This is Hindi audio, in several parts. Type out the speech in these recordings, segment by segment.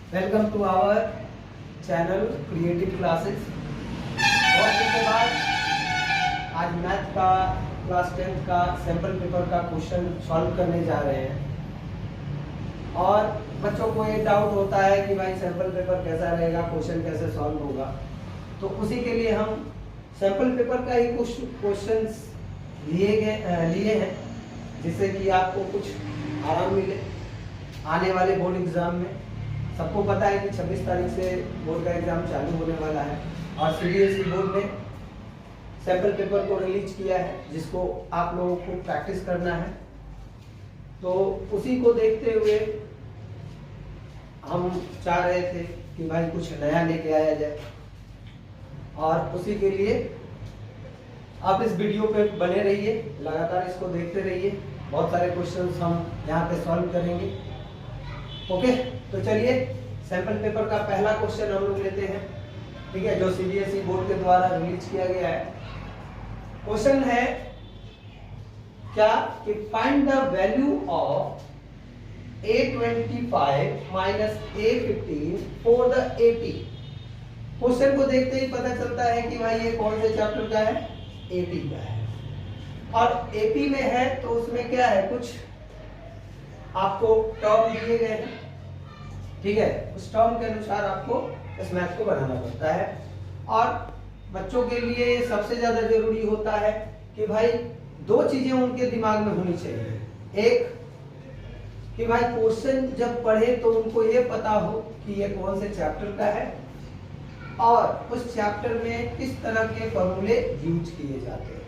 Welcome to our channel creative classes. और इसके बाद आज मैथ का क्लास 10 का सैम्पल पेपर का क्वेश्चन सॉल्व करने जा रहे हैं। और बच्चों को ये डाउट होता है कि भाई सैम्पल पेपर कैसा रहेगा, क्वेश्चन कैसे सॉल्व होगा। तो उसी के लिए हम सैम्पल पेपर का ही कुछ क्वेश्चंस लिए हैं, जिससे कि आपको कुछ आराम मिले आने वाले बोर्ड एग्जाम में। सबको पता है कि 26 तारीख से बोर्ड का एग्जाम चालू होने वाला है और सीबीएसई बोर्ड ने सैम्पल पेपर को रिलीज किया है, जिसको आप लोगों को प्रैक्टिस करना है। तो उसी को देखते हुए हम चाह रहे थे कि भाई कुछ नया लेके आया जाए, और उसी के लिए आप इस वीडियो पे बने रहिए, लगातार इसको देखते रहिए। बहुत सारे क्वेश्चंस हम यहाँ पे सॉल्व करेंगे। ओके, तो चलिए सैंपल पेपर का पहला क्वेश्चन हम लोग लेते हैं, ठीक है, जो सीबीएसई बोर्ड के द्वारा रिलीज किया गया है। क्वेश्चन है क्या कि find the value of A25 minus A15 for the AP। Question को देखते ही पता चलता है कि भाई ये कौन से चैप्टर का है, AP का है। और AP में है तो उसमें क्या है, कुछ आपको टर्म दिए गए हैं, ठीक है। उस टर्म के अनुसार आपको इस मैथ को बनाना पड़ता है। और बच्चों के लिए सबसे ज्यादा जरूरी होता है कि भाई दो चीजें उनके दिमाग में होनी चाहिए। एक कि भाई क्वेश्चन जब पढ़े तो उनको ये पता हो कि ये कौन से चैप्टर का है और उस चैप्टर में किस तरह के फॉर्मूले यूज किए जाते हैं,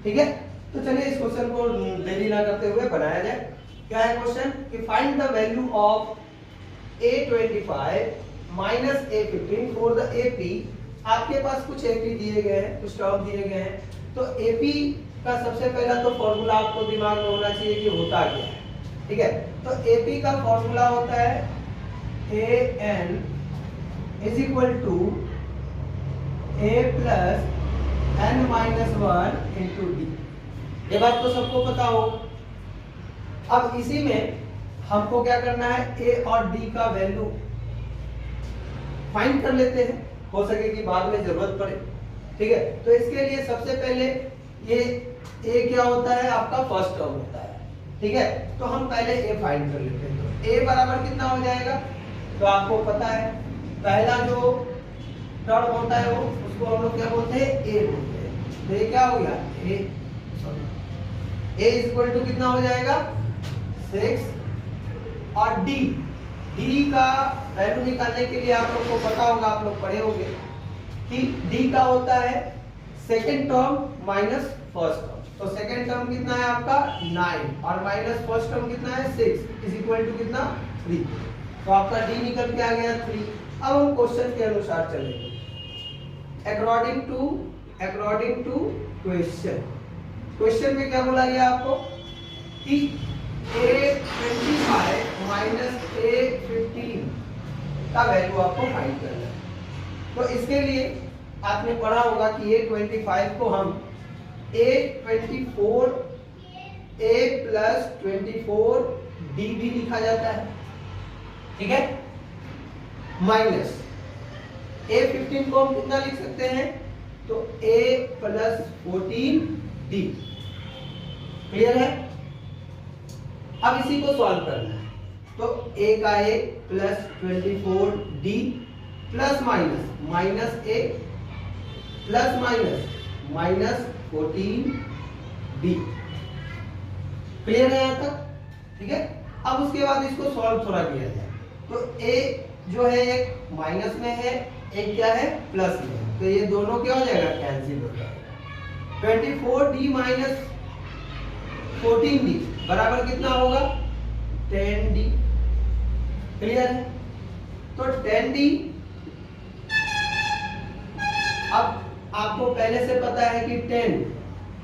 ठीक है। तो चलिए इस क्वेश्चन को देरी ना करते हुए बनाया जाए। क्या है क्वेश्चन कि find the value of A25 minus A15 for the AP। आपके पास कुछ AP दिए गए हैं, कुछ टर्म दिए गए हैं। तो AP का सबसे पहला तो फॉर्मूला आपको दिमाग में होना चाहिए कि होता क्या है, ठीक है। तो AP का फॉर्मूला होता है AN is equal to A plus N minus 1 into D। ये बात तो सबको पता हो। अब इसी में हमको क्या करना है, A और D का वैल्यू फाइंड कर लेते हैं, हो सके कि बाद में जरूरत पड़े, ठीक है। तो इसके लिए सबसे पहले ये A क्या होता है, आपका फर्स्ट टर्म होता है, ठीक है। तो हम पहले A फाइंड कर लेते हैं। तो A बराबर कितना हो जाएगा, तो आपको पता है पहला जो टर्म होता है वो उसको हम लोग क्या बोलते हैं, A बोलते हैं। तो ये क्या हो गया, A इज इक्वल टू कितना हो जाएगा 6। और D का वैल्यू निकालने के लिए आप लोग को पता होगा, आप लोग पढ़े होंगे कि D का होता है second term minus first term. तो सेकंड टर्म कितना है आपका 9 और माइनस फर्स्ट टर्म कितना है 6 इज इक्वल टू कितना 3। तो आपका D निकल के आ गया 3। अब हम क्वेश्चन के अनुसार चलेंगे अकॉर्डिंग टू क्वेश्चन में क्या बोला गया आपको कि A25 माइनस A15 का वैल्यू आपको फाइंड करना है। तो इसके लिए आपने पढ़ा होगा कि A25 को हम A24 A प्लस 24 D भी लिखा जाता है, ठीक है। माइनस A15 को हम कितना लिख सकते हैं, तो A प्लस 14 D। क्लियर है। अब इसी को सॉल्व करना है। तो A का A plus 24 D plus minus minus A plus minus minus 14 D। Clear है यहाँ तक, ठीक है। अब उसके बाद इसको सॉल्व थोड़ा किया जाए। तो A जो है एक माइनस में है, एक क्या है प्लस में है। तो ये दोनों क्या हो जाएगा, कैंसिल हो जाएगा। 24D माइनस 14D बराबर कितना होगा 10D। क्लियर है। तो 10D, अब आपको पहले से पता है कि 10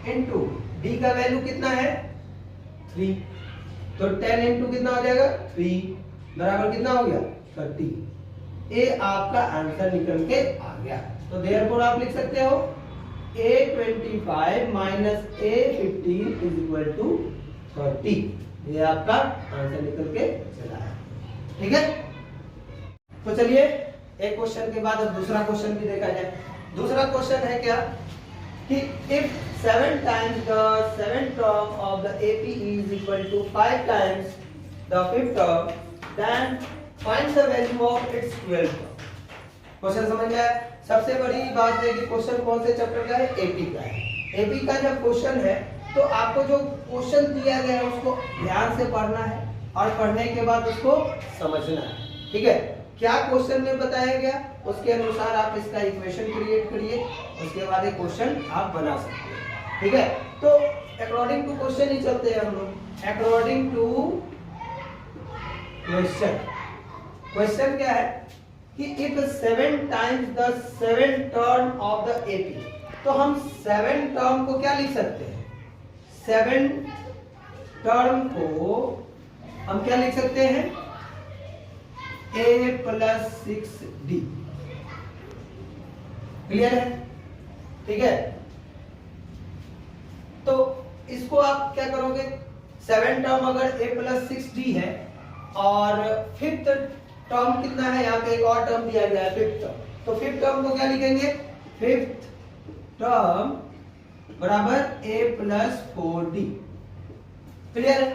इंटू D का वैल्यू कितना है 3। तो 10 इंटू कितना हो जाएगा 3 बराबर कितना हो गया 30। ये आपका आंसर निकल के आ गया। तो देयरफॉर आप लिख सकते हो A25 minus A15 is equal to 30। ये आपका आंसर निकल के चला है, ठीक है। तो चलिए एक क्वेश्चन के बाद अब दूसरा क्वेश्चन भी देखा जाए। दूसरा क्वेश्चन है क्या कि if 7 times the 7th term of the AP is equal to 5 times the 5th term, then find the value of its 12th term। Question समझ में आया? सबसे बड़ी बात है कि क्वेश्चन कौन से चैप्टर का है? एपी का है। एपी का जब क्वेश्चन है तो आपको जो क्वेश्चन दिया गया है उसको ध्यान से पढ़ना है और पढ़ने के बाद उसको समझना है। ठीक है, क्या क्वेश्चन में बताया गया उसके अनुसार आप इसका इक्वेशन क्रिएट करिए, उसके बाद एक क्वेश्चन आप बना सकते हैं। ठीक है, तो अकॉर्डिंग टू क्वेश्चन ही चलते हैं हम लोग। अकॉर्डिंग टू क्वेश्चन, क्वेश्चन क्या है कि if 7 times the 7th term of the AP, तो हम 7 टर्म को क्या लिख सकते हैं? 7 टर्म को हम क्या लिख सकते हैं? a plus 6d। क्लियर है? ठीक है, तो इसको आप क्या करोगे? 7 टर्म अगर a प्लस 6d है और 5th टर्म कितना है? यहाँ पे एक और टर्म दिया गया है 5th टर्म, तो 5th टर्म को क्या लिखेंगे? 5th टर्म बराबर a प्लस 4d। क्लियर है?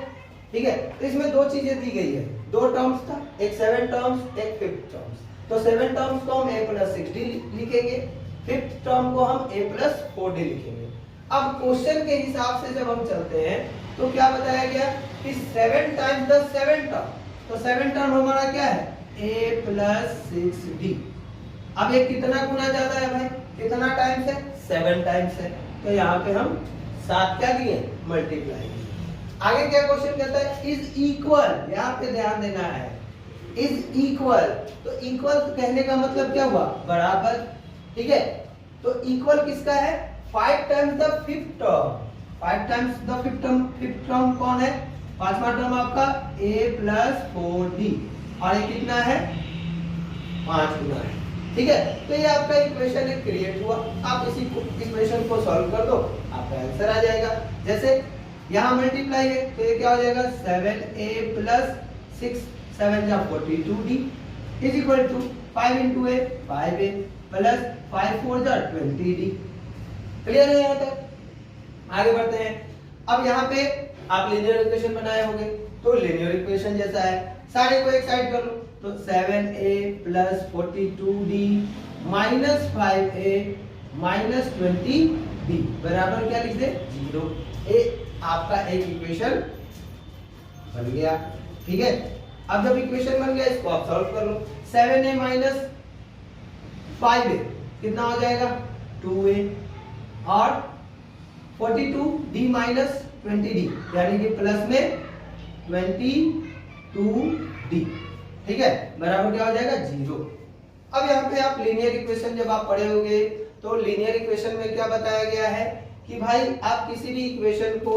ठीक है, तो इसमें दो चीजें दी गई है, दो टर्म्स था, एक 7 टर्म्स, एक 5th टर्म्स। तो 7 टर्म्स को हम a प्लस 6d लिखेंगे, 5th टर्म को हम a प्लस 4d लिखेंगे। अब क्वेश्चन के हिसाब से जब हम चलते हैं तो क्या बताया गया कि 7 टाइम्स द 7 टर्म, तो 7 टर्म हमारा क्या है? a plus 6d। अब ये कितना गुना ज्यादा है भाई? कितना टाइम्स है? 7 टाइम्स है, तो यहाँ पे हम 7 क्या किए? मल्टीप्लाई। आगे क्या क्वेश्चन कहता है? इज इक्वल, यहाँ पे ध्यान देना है, इज इक्वल। तो इक्वल कहने का मतलब क्या हुआ? बराबर। ठीक है, तो इक्वल किसका है? 5 times the 5th term. 5 times the 5th term, 5th term कौन है? पांचवा टर्म आपका a प्लस 4d, और ये कितना है? 5 गुना है। ठीक है, तो ये आपका इक्वेशन एक क्रिएट हुआ। आप इसी इक्वेशन को सॉल्व कर दो, आपका आंसर आ जाएगा। जैसे यहाँ मल्टीप्लाई है तो ये क्या हो जाएगा? 7a प्लस 6, 7 जा 42d is equal to 5 into a 5a plus 5 4 जा 20d। क्लियर है यहाँ तक? आगे बढ़ते हैं। अब यहाँ पे आप लीनियर इक्वेशन बनाए होंगे, तो लीनियर इक्वेशन जैसा है, सारे को एक साइड कर लो, तो 7a plus 42d minus 5a minus 20d बराबर क्या लिख दे? 0। ए आपका एक इक्वेशन बन गया। ठीक है, अब जब इक्वेशन बन गया इसको आप सॉल्व कर लो। 7a माइनस 5a कितना हो जाएगा? 2a, और 42d माइनस 20d यानी कि प्लस में 22d। ठीक है, बराबर क्या हो जाएगा? 0। अब यहाँ पे आप लीनियर इक्वेशन जब आप पढ़े होंगे तो लीनियर इक्वेशन में क्या बताया गया है कि भाई आप किसी भी इक्वेशन को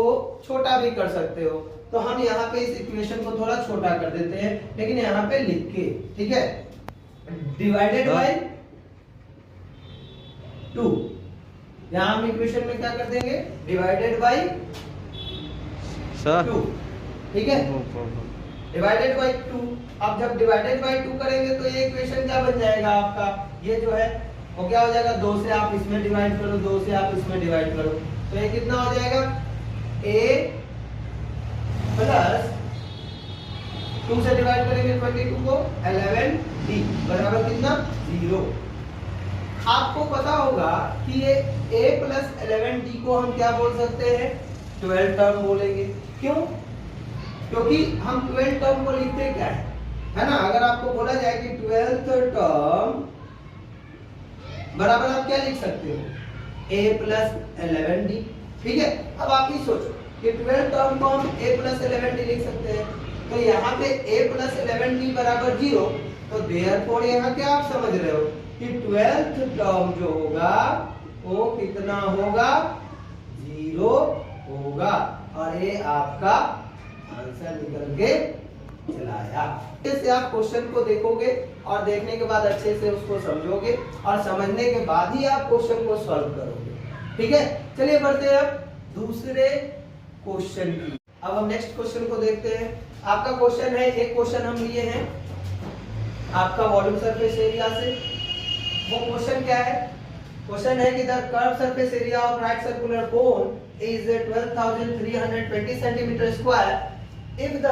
छोटा भी कर सकते हो, तो हम यहाँ पे इस इक्वेशन को थोड़ा छोटा कर देते हैं, लेकिन यहाँ पे लिख के, ठीक है, डिवाइडेड बाय 2। यहाँ हम इक्वेशन में क्या कर देंगे? Divided by 2। ठीक है, डिवाइडेड बाय 2। अब जब डिवाइडेड बाय 2 करेंगे तो ये इक्वेशन क्या बन जाएगा आपका? ये जो है वो क्या हो जाएगा? 2 से आप इसमें डिवाइड करो, 2 से आप इसमें डिवाइड करो, तो ये कितना हो जाएगा? a प्लस 2 से डिवाइड करेंगे 22 को 11d बराबर कितना? 0। आपको पता होगा कि ये a प्लस 11d को हम क्या बोल सकते हैं? 12 टर्म बोलेंगे। क्यों? क्योंकि हम 12 टर्म को लिखते क्या है ना? अगर आपको बोला जाए कि 12th टर्म बराबर आप क्या लिख सकते हो? a plus 11d। ठीक है, अब आप ही सोचो कि 12 टर्म को हम a प्लस 11d लिख सकते हैं, तो यहाँ पे a प्लस 11d बराबर 0, तो देयरफॉर यहाँ क्या आप समझ रहे हो कि 12th टर्म जो होगा वो कितना होगा? 0 होगा, और ये आपका आंसर निकल के चला आया। इससे आप क्वेश्चन को देखोगे और देखने के बाद अच्छे से उसको समझोगे और समझने के बाद ही आप क्वेश्चन को सॉल्व करोगे। ठीक है, चलिए बढ़ते हैं अब दूसरे क्वेश्चन की। अब हम नेक्स्ट क्वेश्चन को देखते हैं। आपका क्वेश्चन है, एक क्वेश्चन हम लिए हैं आपका वॉल्यूम सरफेस एरिया से। वो क्वेश्चन क्या है? क्वेश्चन है कि the curved surface area of right circular cone is 12,320 centimetre square if the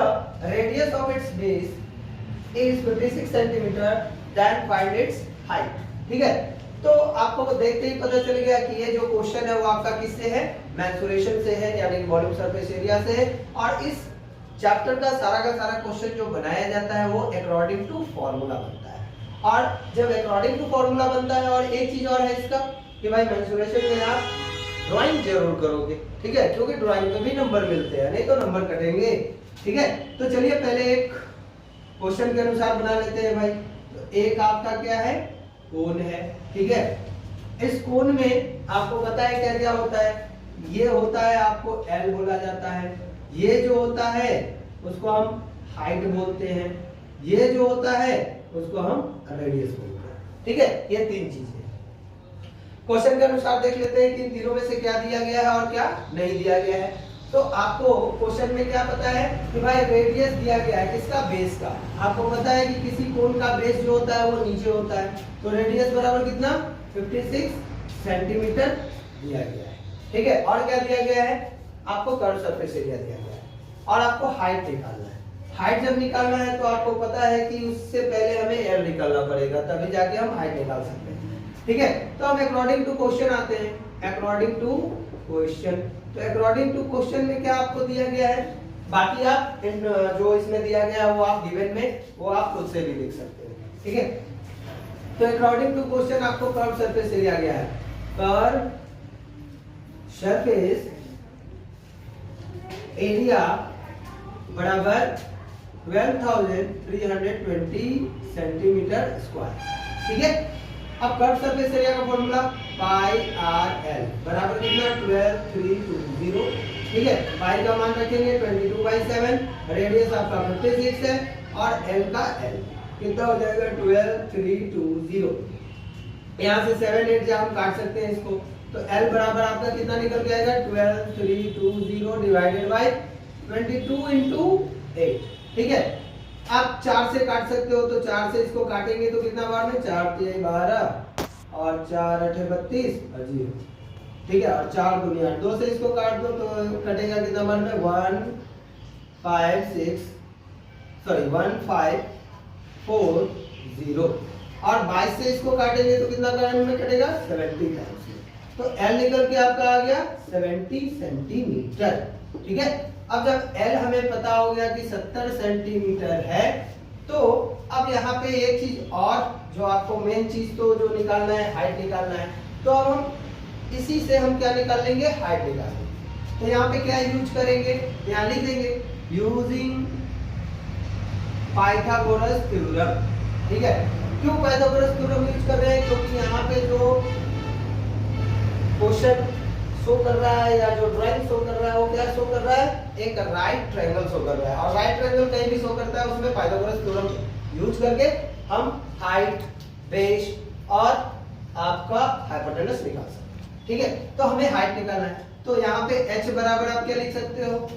radius of its base is 56 centimetre, then find its height. ठीक है, तो आपको देखते ही पता चल गया कि ये जो क्वेश्चन है वो आपका किससे है? मेंसुरेशन से है, यानी वॉल्यूम सरफेस एरिया से है। और इस चैप्टर का सारा क्वेश्चन जो बनाया जाता है वो अकॉर्डिंग टू फॉर्मूला बनता है। और जब अकॉर्डिंग टू फॉर्मूला बनता है, और एक चीज और है इसका कि भाई मेंसुरेशन में आप ड्राइंग जरूर करोगे, ठीक है, क्योंकि ड्राइंग में भी नंबर मिलते हैं, नहीं तो नंबर कटेंगे। ठीक है, तो चलिए पहले एक क्वेश्चन के अनुसार बना लेते हैं भाई। तो एक आपका क्या है? कोन है। ठीक है, इस कोन में आपको पता है क्या क्या होता है? ये होता है आपको L बोला जाता है, ये जो होता है उसको हम हाइट बोलते हैं, ये जो होता है उसको हम रेडियस बोलते हैं। ठीक है, ये तीन चीजें क्वेश्चन के अनुसार देख लेते हैं कि इन तीनों में से क्या दिया गया है और क्या नहीं दिया गया है। तो आपको क्वेश्चन में क्या पता है कि भाई रेडियस दिया गया है किसका? बेस का। आपको पता है कि किसी कोन का बेस जो होता है वो नीचे होता है, तो रेडियस बराबर कितना? 56 सेंटीमीटर दिया गया है। ठीक है, और क्या दिया गया है? आपको कर्व सरफेस एरिया दिया गया है, और आपको हाइट निकालना है। हाइट जब निकालना है तो आपको पता है कि उससे पहले हमें एल निकालना पड़ेगा, तभी जाके हम हाइट निकाल सकते हैं। ठीक है, तो हम अकॉर्डिंग टू क्वेश्चन आते हैं। अकॉर्डिंग टू क्वेश्चन, तो अकॉर्डिंग टू क्वेश्चन में क्या आपको दिया गया है? बाकी आप जो इसमें दिया गया है वो आप गिवन में वो आप खुद से भी लिख सकते हैं। ठीक है, तो अकॉर्डिंग टू क्वेश्चन आपको कर्व सरफेस एरिया गया है। कर्व सरफेस एरिया बराबर 12,320 सेंटीमीटर स्क्वायर। ठीक है, अब कर्व सरफेस एरिया का फॉर्मूला पाई आर एल बराबर कितना? 12,320। ठीक है, पाई का मान रखेंगे 22/7, रेडियस आपका 56 है, और एल का एल कितना हो जाएगा? 12,320। यहाँ से 7 8 जा हम काट सकते हैं इसको, तो L बराबर आपका कितना निकल के आएगा? 12,320 डिवाइडेड बाय 22 इंटू 8। ठीक है, आप 4 से काट सकते हो, तो 4 से इसको काटेंगे तो कितना बार में? 4 3 12 और 4 8 32 और 0। ठीक है, और 4 दूनी 8, 2 से इसको काट दो तो कटेगा कितना बार में? 1540। और 22 से इसको काटेंगे तो कितना बार में कटेगा? 70 टाइम्स। तो L निकल के आपका आ गया 70 सेंटीमीटर। ठीक है, अब जब L हमें पता हो गया कि 70 सेंटीमीटर है, तो अब यहाँ पे एक चीज और जो आपको मेन चीज तो जो निकालना है, हाइट निकालना है। तो अब हम इसी से हम क्या निकाल लेंगे? हाइट निकाल लेंगे। तो यहाँ पे क्या यूज करेंगे? यहाँ लिख देंगे यूजिंग पाइथागोरस थ्योरम। ठीक है, क्यों पाइथागोरस थ्योरम यूज कर रहे हैं? क्योंकि यहाँ पे जो क्वेश्चन शो कर रहा है या जो ड्राइंग शो कर रहा है वो क्या शो कर रहा है? एक राइट ट्रायंगल शो कर रहा है, और राइट ट्रायंगल कहीं भी शो करता है उसमें पाइथागोरस थ्योरम यूज करके हम हाइट, बेस और आपका हाइपोटेनस निकाल सकते हैं। ठीक है, तो हमें हाइट निकालना है, तो यहाँ पे h बराबर आप क्या लिख सकते हो?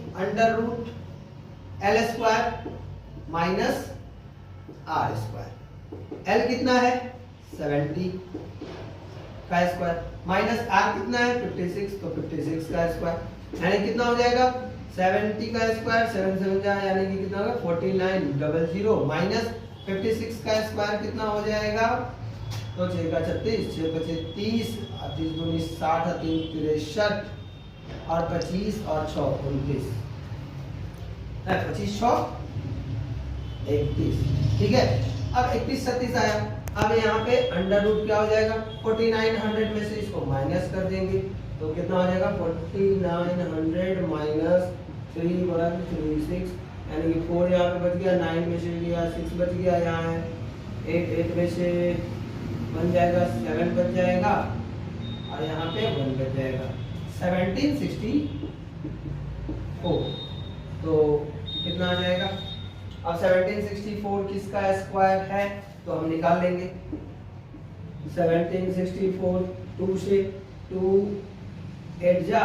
√L² minus R²। L कितना है? 70 का स्क्वायर, माइनस R कितना है? 56, तो 56 का स्क्वायर, यानी कितना हो जाएगा? 70 का स्क्वायर 7 7 जा, यानी कि कितना होगा? 4900 माइनस 56 का स्क्वायर कितना हो जाएगा? तो 6 का 36, 6 5 30, 30 दूनी 60, 3 63 और 25 और 6 29, 25 6 31। ठीक है, अब 31 37 आया। अब यहाँ पे अंडर रूट क्या हो जाएगा? 4900 में से इसको माइनस कर देंगे तो कितना हो जाएगा? 4900 माइनस 3/36, यानी कि 4 यहाँ पे बच गया, 9 में से गया, 6 बच गया, यहाँ है 8 में से बन जाएगा 7 बच जाएगा, और यहाँ पे 1 बच जाएगा, 1764। तो कितना आ जाएगा? अब 1764 किसका स्क्वायर है तो हम निकाल लेंगे। 1764 2 से 2 8 जा,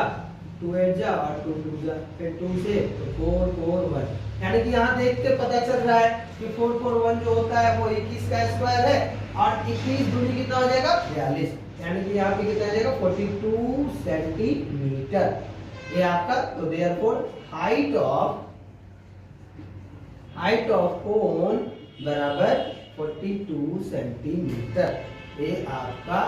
2 8 जा और 2 2 जा, फिर 2 से तो 4 4 1, यानी कि यहाँ देख के पता चल रहा है कि 441 जो होता है वो 21 का स्क्वायर है और 21 दूनी कितना हो जाएगा 42, यानी कि यहाँ पे कितना आ जाएगा 42 सेंटीमीटर ये आपका। तो देयरफॉर हाइट ऑफ कोन बराबर 42 सेंटीमीटर, ये आपका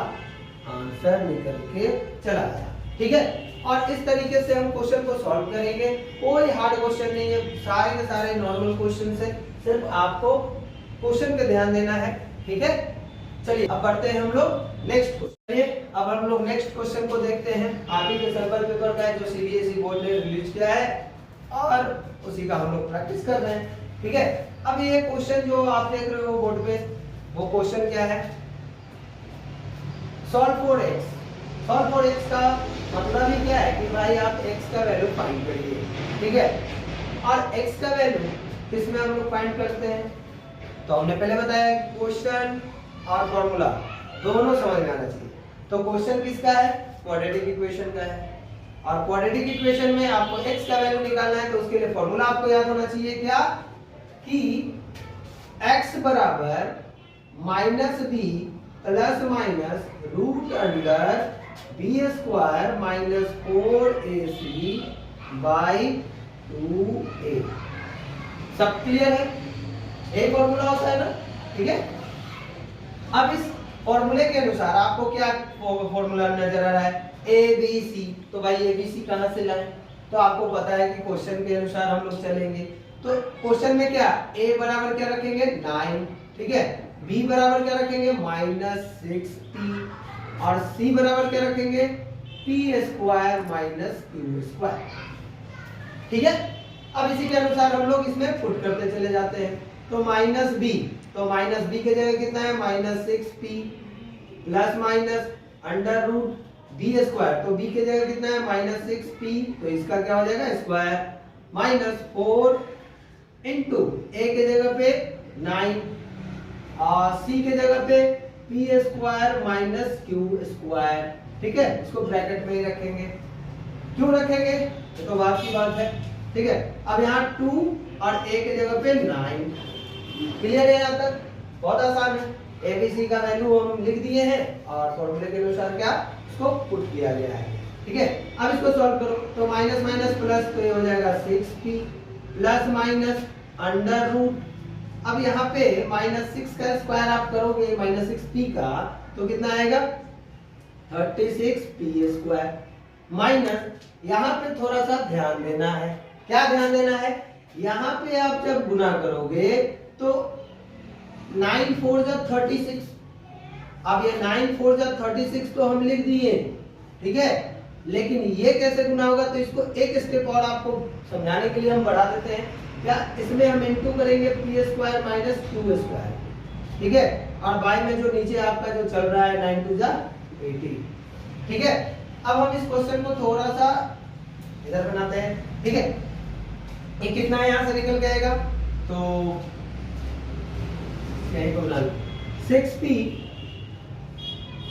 आंसर निकल के चला आया। ठीक है, और इस तरीके से हम क्वेश्चन को सॉल्व करेंगे। कोई हार्ड क्वेश्चन नहीं है, सारे के सारे नॉर्मल क्वेश्चन है, सिर्फ आपको क्वेश्चन पे ध्यान देना है। ठीक है, चलिए अब बढ़ते हैं हम लोग नेक्स्ट क्वेश्चन। अब हम लोग नेक्स्ट क्वेश्चन को देखते हैं। आप ही के सैंपल पेपर का है जो सीबीएसई बोर्ड ने रिलीज किया है और उसी का हम लोग प्रैक्टिस कर रहे हैं। ठीक है, अब ये क्वेश्चन जो आप देख रहे हो बोर्ड पे, वो क्वेश्चन क्या है, solve for x। Solve for x का मतलब ही क्या है कि भाई आप x का वैल्यू फाइंड करिए। ठीक है, और x का वैल्यू किसमें हम लोग फाइंड करते हैं, तो हमने पहले बताया क्वेश्चन और फॉर्मूला दोनों समझ में आना चाहिए। तो क्वेश्चन किसका है, क्वाड्रेटिक इक्वेशन का है, और क्वाड्रेटिक इक्वेशन में आपको x का वैल्यू निकालना है, तो उसके लिए फॉर्मूला आपको याद होना चाहिए क्या, कि x बराबर -b plus minus root under B square minus 4ac by 2a। सब क्लियर है, एक फॉर्मूला होता है ना। ठीक है, अब इस फॉर्मूले के अनुसार आपको क्या फॉर्मूला नजर आ रहा है, ABC। तो भाई ABC कहां से लाएं, तो आपको पता है कि क्वेश्चन के अनुसार हम लोग चलेंगे। तो क्वेश्चन में क्या, a बराबर क्या रखेंगे 9, ठीक है, b बराबर क्या रखेंगे -6p और c बराबर क्या रखेंगे p square minus q square. ठीक है, अब इसी के अनुसार हम लोग इसमें पुट करते चले जाते हैं। तो -b, तो -b की जगह कितना है -6p plus minus under root b square, तो b की जगह कितना है -6p, तो इसका क्या हो जाएगा स्क्वायर माइनस 4 इंटू a की जगह पे 9 और c की जगह पे p square minus q square. ठीक है, इसको ब्रैकेट में ही रखेंगे। क्यों रखेंगे, ये तो बात की बात है। ठीक है, अब यहाँ 2 और a की जगह पे 9। क्लियर है, यहाँ तक बहुत आसान है। ABC का वैल्यू हम लिख दिए हैं और फॉर्मूले के अनुसार क्या इसको पुट किया गया है। ठीक है, अब इसको सॉल्व करो, तो माइनस माइनस प्लस, तो ये हो जाएगा 6p plus minus under root, अब यहाँ पे -6 का स्क्वायर आप करोगे -6p का, तो कितना आएगा 36p स्क्वायर माइनस, यहाँ पे थोड़ा सा ध्यान देना है। क्या ध्यान देना है, यहाँ पे आप जब गुना करोगे तो 9 4 जा 36, अब ये 9 4 जा 36 तो हम लिख दिए। ठीक है, लेकिन ये कैसे गुना होगा, तो इसको एक स्टेप और आपको समझाने के लिए हम बढ़ा देते हैं। क्या, इसमें हम इनटू करेंगे p square minus q square. ठीक है, और बाय में जो नीचे आपका जो चल रहा है 9 2 जा 18। ठीक है, अब हम इस क्वेश्चन को थोड़ा सा इधर बनाते हैं। ठीक है, ये कितना है यहां से निकल के आएगा, तो यही को बना लो 6p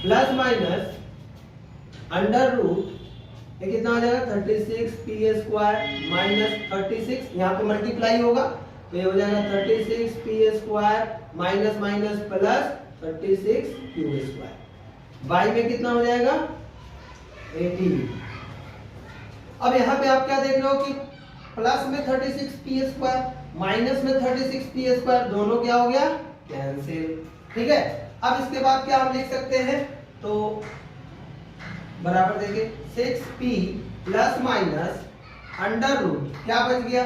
plus minus under root, ये कितना हो जाएगा 36p स्क्वायर माइनस 36, यहाँ पे मल्टीप्लाई होगा तो ये हो जाएगा 36p square minus minus plus 36q square, by में कितना हो जाएगा 18। अब यहाँ पे आप क्या देख रहे हो कि प्लस में 36p स्क्वायर माइनस में 36p स्क्वायर दोनों क्या हो गया कैंसिल। ठीक है, अब इसके बाद क्या हम लिख सकते हैं, तो बराबर देखिए 6p plus minus under root क्या बच गया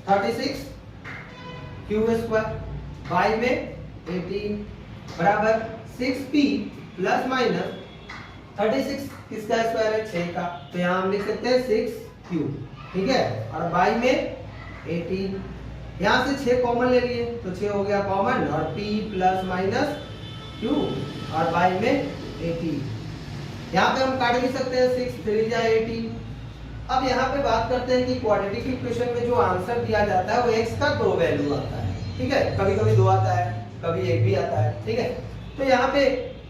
36 q स्क्वायर बाई में 18 बराबर 6p प्लस माइनस 36 किसका स्क्वायर है 6 का, तो यहाँ हम लिख सकते हैं 6q। ठीक है, और बाई में 18, यहाँ से 6 कॉमन ले लिए तो 6 हो गया कॉमन, और p प्लस माइनस q और बाई में 18, यहाँ पे हम काट भी सकते हैं 6 3 जा 18। अब यहाँ पे बात करते हैं कि क्वाड्रेटिक इक्वेशन में जो आंसर दिया जाता है वो x का 2 वैल्यू आता है। ठीक है, कभी कभी 2 आता है, कभी 1 भी आता है। ठीक है, तो यहाँ पे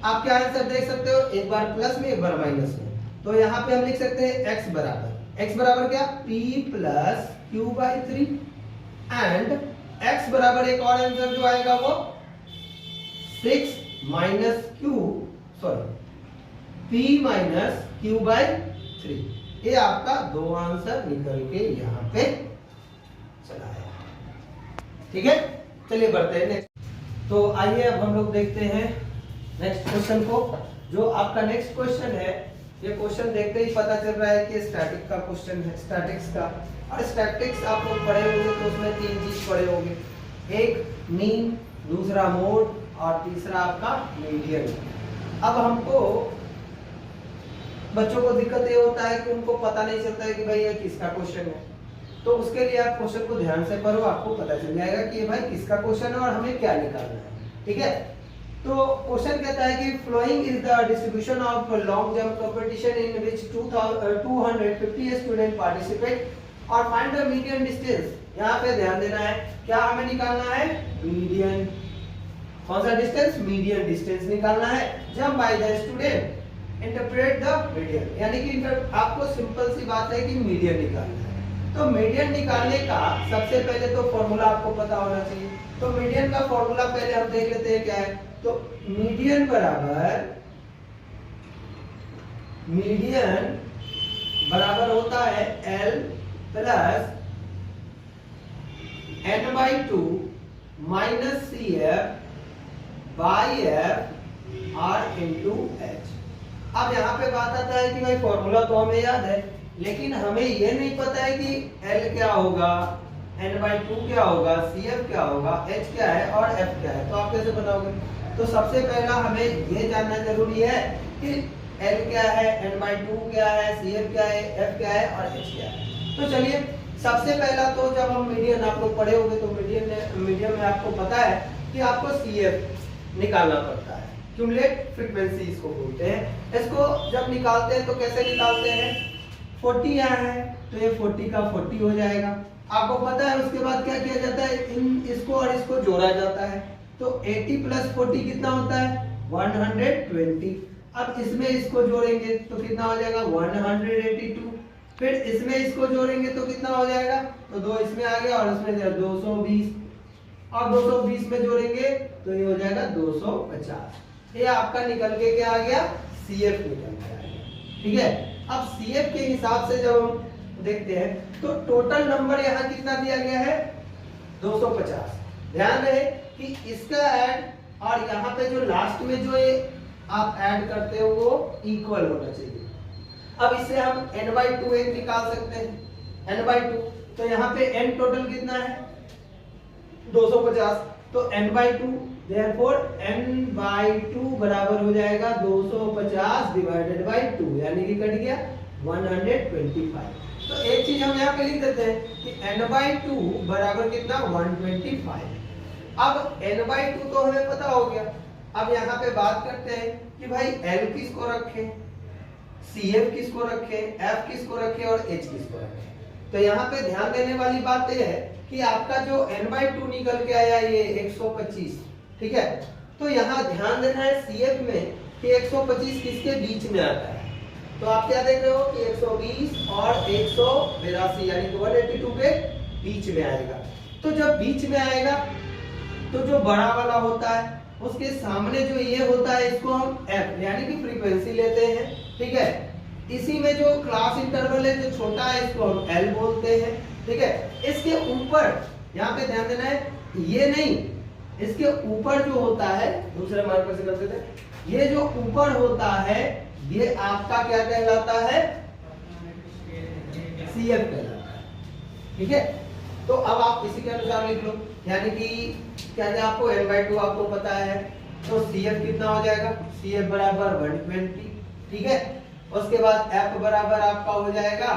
आप क्या आंसर देख सकते हो, एक बार प्लस में एक बार माइनस में, तो यहाँ पे हम लिख सकते हैं x बराबर क्या p plus q by 3। And x बराबर एक और आंसर जो आएगा वो 6 minus Q p minus Q by 3। ये आपका दो आंसर निकल के यहाँ पे चला आया। ठीक है, चलिए बढ़ते हैं नेक्स्ट। तो आइए अब हम लोग देखते हैं नेक्स्ट क्वेश्चन को। जो आपका नेक्स्ट क्वेश्चन है, ये क्वेश्चन देखते ही पता चल रहा है कि स्टैटिक का क्वेश्चन है, स्टैटिक्स का। और स्टैटिक्स आप लोग पढ़े होंगे तो उसमें तीन चीज पढ़े होंगे, एक मीन, दूसरा मोड और तीसरा आपका मीडियन। अब हमको बच्चों को दिक्कत ये होता है कि उनको पता नहीं चलता है कि भाई ये किसका क्वेश्चन है। तो उसके लिए आप क्वेश्चन को ध्यान से पढ़ो, आपको पता चल जाएगा कि ये भाई किसका क्वेश्चन है और हमें क्या निकालना है। ठीक है, तो क्वेश्चन कहता है कि following is the distribution of long jump competition in which 250 student participate और फाइंड द मीडियन डिस्टेंस। यहाँ पे ध्यान देना है, क्या हमें निकालना है? मीडियन। कौन सा डिस्टेंस? मीडियन डिस्टेंस निकालना है। Jump by the student interpret the median, यानी कि आपको सिंपल सी बात है कि मीडियन निकालना है। तो मीडियन निकालने का सबसे पहले तो फॉर्मूला आपको पता होना चाहिए। तो मीडियन का फॉर्मूला पहले हम देख लेते हैं क्या है। तो मीडियन बराबर होता है L plus n/2 minus CF by F R into H। अब यहाँ पे बात आता है कि भाई फॉर्मूला तो हमें याद है, लेकिन हमें ये नहीं पता है कि L क्या होगा, n/2 क्या होगा, CF क्या होगा, H क्या है और F क्या है। तो आप कैसे बताओगे? तो सबसे पहला हमें ये जानना जरूरी है कि L क्या है, n/2 क्या है, CF क्या है, F क्या है और H क्या है। तो चलिए सबसे पहला तो जब हम मीडियन आप लोग पढ़े होंगे तो मीडियन में आपको पता है कि आपको CF निकालना पड़ता है, क्यूमुलेट फ्रीक्वेंसी इसको बोलते हैं। इसको जब निकालते हैं तो कैसे निकालते हैं? 40 यहाँ है तो ये 40 का 40 हो जाएगा। आपको पता है उसके बाद क्या किया जाता है? इसको और इसको जोड़ा जाता है। तो 80 प्लस 40 कितना होता है? 120। अब इसमें इसको जोड़ेंगे तो कितना हो जाएगा? 182। फिर इसमें इसको जोड़ेंगे तो कितना हो जाएगा? तो 2 इसमें आ गया और इसमें 220 और 220 में जोड़ेंगे तो ये हो जाएगा 250। ये आपका निकल के क्या आ गया? CF निकल के आ गया। ठीक है, अब CF के हिसाब से जब हम देखते हैं तो टोटल नंबर यहाँ कितना दिया गया है? 250। ध्यान रहे कि इसका ऐड और यहाँ पे जो लास्ट में जो ये आप ऐड करते हो वो इक्वल होना चाहिए। अब इससे हम n/2 एक निकाल सकते हैं, n/2। तो यहाँ पे n टोटल कितना है? 250। तो n/2 therefore n/2 बराबर हो जाएगा 250 डिवाइडेड बाय 2, यानी कि कट गया 125। तो एक चीज हम यहाँ पे लिख देते हैं कि n/2 बराबर कितना? 125। अब n/2 तो हमें पता हो गया। अब यहाँ पे बात करते हैं कि भाई L किसको रखें, CF किसको रखें, F किसको रखें और H किसको रखें। तो यहाँ पे ध्यान देने वाली बात यह है कि आपका जो n/2 निकल के आया ये 125। ठीक है, तो यहाँ ध्यान देना है CF में कि 125 किसके बीच में आता है। तो आप क्या देख रहे हो कि 120 और 182 यानी कि 182 के बीच में आएगा। तो जब बीच में आएगा तो जो बड़ा वाला होता है उसके सामने जो ये होता है इसको हम F यानी कि फ्रीक्वेंसी लेते हैं। ठीक है, इसी में जो क्लास इंटरवल है जो छोटा है इसको हम L बोलते हैं। ठीक है, इसके ऊपर यहाँ पे ध्यान देना है, ये नहीं, इसके ऊपर जो होता है दूसरे मार्कर से कर देते हैं, ये जो ऊपर होता है ये आपका क्या कहलाता है? CF कहलाता है। ठीक है, तो अब आप इसी के अनुसार लिख लो, यानी कि क्या है आपको n/2 आपको पता है तो CF कितना हो जाएगा? CF बराबर 120। ठीक है, उसके बाद F बराबर आपका हो जाएगा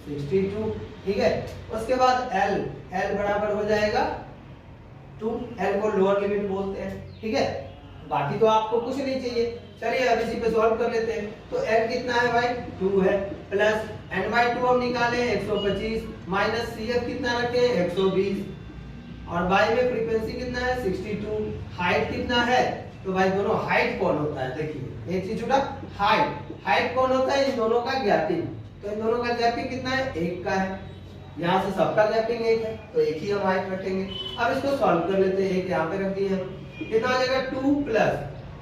62। ठीक है, उसके बाद L बराबर हो जाएगा 2। L को लोअर लिमिट बोलते हैं। ठीक है, बाकी तो आपको कुछ नहीं चाहिए। चलिए अब इसी पे सॉल्व कर लेते हैं। तो L कितना है भाई? 2 है, प्लस n/2 हम निकाले 125 माइनस CF कितना रखे? 120 और बाई में फ्रीक्वेंसी कितना है? 62। हाइट कितना है? तो भाई दोनों हाइट कौन होता है? देखिए एक चीज छूटा, हाइट कौन होता है? इन दोनों का गैपिंग। तो इन दोनों का गैपिंग कितना है? 1 का है। यहाँ से सबका लैपिंग 1 है तो एक ही हम हाइट रखेंगे। अब इसको सॉल्व कर लेते हैं, एक यहाँ पे रख दिए हम, कितना आ जाएगा 2 प्लस,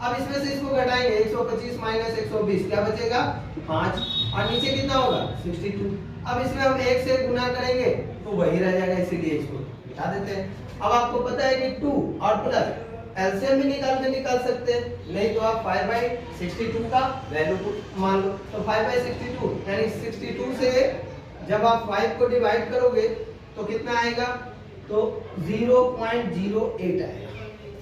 अब इसमें से इसको घटाएंगे 125 माइनस 120 क्या बचेगा 5, और नीचे कितना होगा 62। अब इसमें हम 1 से गुना करेंगे तो वही रह जाएगा, इसीलिए इसको हटा देते हैं। अब आपको पता है कि 2 और प्लस एलसीएम भी निकाल सकते हैं, नहीं तो आप 5/62 का वैल्यू मान लो, तो 5/62 यानी 62 से जब आप 5 को डिवाइड करोगे तो कितना आएगा, तो 0.08 आएगा,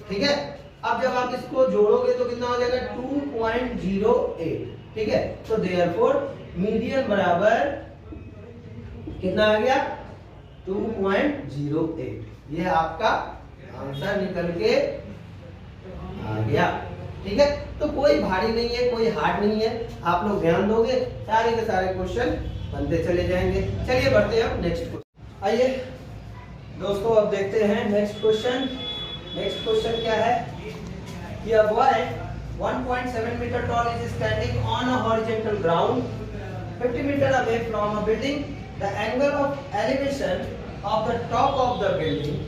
ठीक है। अब जब आप इसको जोड़ोगे तो कितना हो जाएगा 2.08, ठीक है। तो देयरफॉर मीडियन बराबर कितना आ गया 2.08, ये आपका आंसर निकल के आ गया, ठीक है। तो कोई भारी नहीं है, कोई हार्ड नहीं है, आप लोग ध्यान दोगे सारे के सारे क्वेश्चन बनते चले जाएंगे। चलिए बढ़ते हैं नेक्स्ट क्वेश्चन। आइए दोस्तों अब देखते हैं नेक्स्ट क्वेश्चन। नेक्स्ट क्वेश्चन क्या है कि a boy 1.7 meter tall is standing on a horizontal ground 50 meter away from a building. The angle of elevation of the top of the building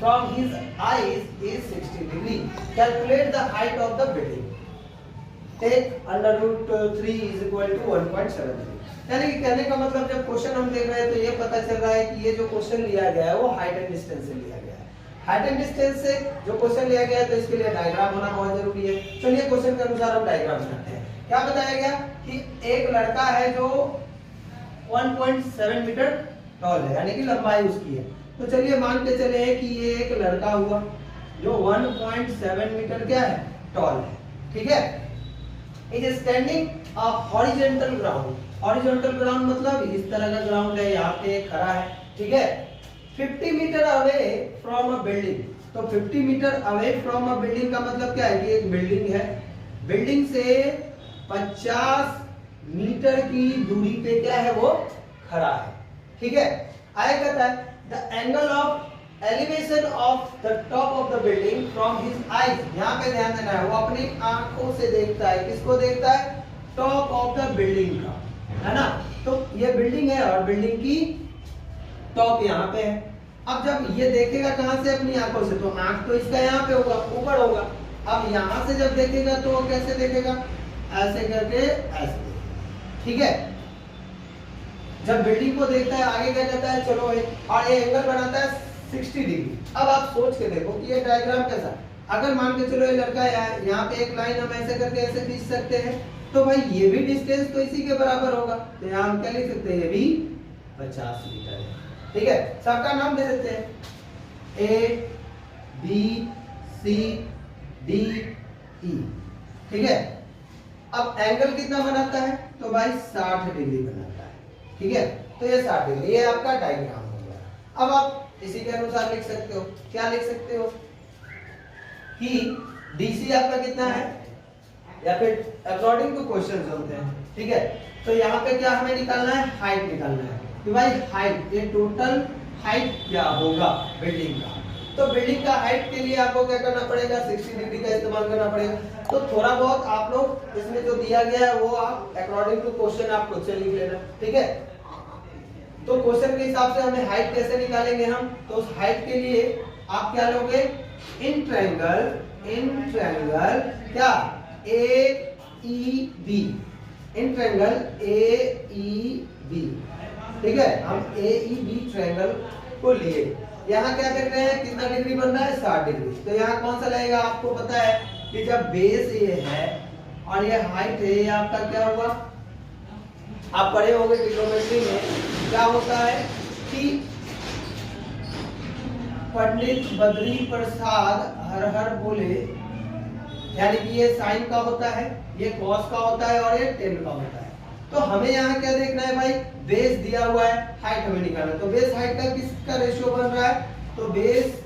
from his eyes is 60 degree. Calculate the height of the building. Take under root 3 is equal to 1.73. यानी कि कहने का मतलब जब क्वेश्चन हम देख रहे हैं तो ये पता चल रहा है कि ये जो क्वेश्चन लिया गया है वो हाइट एंड डिस्टेंस से लिया गया है। हाइट एंड डिस्टेंस से जो क्वेश्चन लिया गया है तो इसके लिए डायग्राम होना बहुत जरूरी है। चलिए क्वेश्चन के अनुसार हम डायग्राम बनाते हैं। क्या बताया गया कि एक लड़का है जो 1.7 मीटर टॉल है, यानी कि लंबाई उसकी है। तो चलिए मान के चले कि ये एक लड़का हुआ जो 1.7 मीटर क्या है टॉल है, ठीक है। Is standing a horizontal ground. Horizontal ground मतलब इस तरह का ग्राउंड है, यहाँ पे खड़ा है, ठीक है। 50 metre away from a building. तो 50 metre away from a building का मतलब क्या है कि एक बिल्डिंग है, बिल्डिंग से 50 मीटर की दूरी पे क्या है वो खड़ा है, ठीक है। आगे कहता है the angle of elevation of the top of the building from his eyes. यहाँ पे ध्यान देना है, वो अपनी आंखों से देखता है, किसको देखता है टॉप ऑफ द बिल्डिंग का, है ना। तो ये बिल्डिंग है और बिल्डिंग की टॉप यहाँ पे है। अब जब ये देखेगा कहां से अपनी आंखों से, तो आंख तो इसका यहाँ पे होगा, ऊपर होगा। अब यहाँ से जब देखेगा तो वो कैसे देखेगा, ऐसे करके ऐसे, ठीक है। जब बिल्डिंग को देखता है आगे क्या कहता है चलो और ये एंगल बनाता है 60 डिग्री। अब आप सोच के देखो कि ये डायग्राम कैसा, अगर मान के चलो ये लड़का यहाँ पे एक लाइन हम ऐसे करके ऐसे खींच सकते हैं, तो भाई ये भी डिस्टेंस तो इसी के बराबर होगा। तो यहाँ हम क्या लिख सकते हैं, ये भी 50 मीटर है, ठीक है। सबका नाम दे देते हैं A B C D E, ठीक है। अब एंगल कितना बनाता है, तो भाई 60 डिग्री बनाता है, ठीक है। तो ये 60 डिग्री, ये आपका डायग्राम हो गया। अब आप इसी के अनुसार लिख सकते हो, क्या लिख सकते हो कि DC आपका कितना है, या फिर अकॉर्डिंग टू क्वेश्चन होते हैं, ठीक है। तो यहाँ पे क्या हमें निकालना है, हाइट निकालना है कि भाई हाइट, ये टोटल हाइट क्या होगा बिल्डिंग का। तो बिल्डिंग का हाइट के लिए आपको क्या करना पड़ेगा, 60 डिग्री का इस्तेमाल करना पड़ेगा। तो थोड़ा बहुत आप लोग इसमें जो दिया गया है वो आप अकॉर्डिंग टू क्वेश्चन आप खुद से लिख लेना, ठीक है। तो क्वेश्चन के हिसाब से हमें हाइट कैसे निकालेंगे हम, तो उस हाइट के लिए आप क्या लोगे, इन ट्रायंगल क्या AEB, इन ट्रायंगल AEB, ठीक है। हम AEB ट्रायंगल को लिए, यहाँ क्या देख रहे हैं कितना डिग्री बन रहा है, 60 डिग्री। तो यहाँ कौन सा लगेगा, आपको पता है कि जब बेस ये है और ये हाइट है, ये आपका क्या हुआ, आप पढ़े होंगे ट्रिग्नोमेट्री में क्या होता है कि पंडित बद्री प्रसाद हर हर बोले, यानी कि ये साइन का होता है, ये कॉस का होता है और ये टेन का होता है। तो हमें यहाँ क्या देखना है भाई, बेस दिया हुआ है, हाइट हमें निकालना है। तो बेस हाइट का किसका रेशियो बन रहा है, तो बेस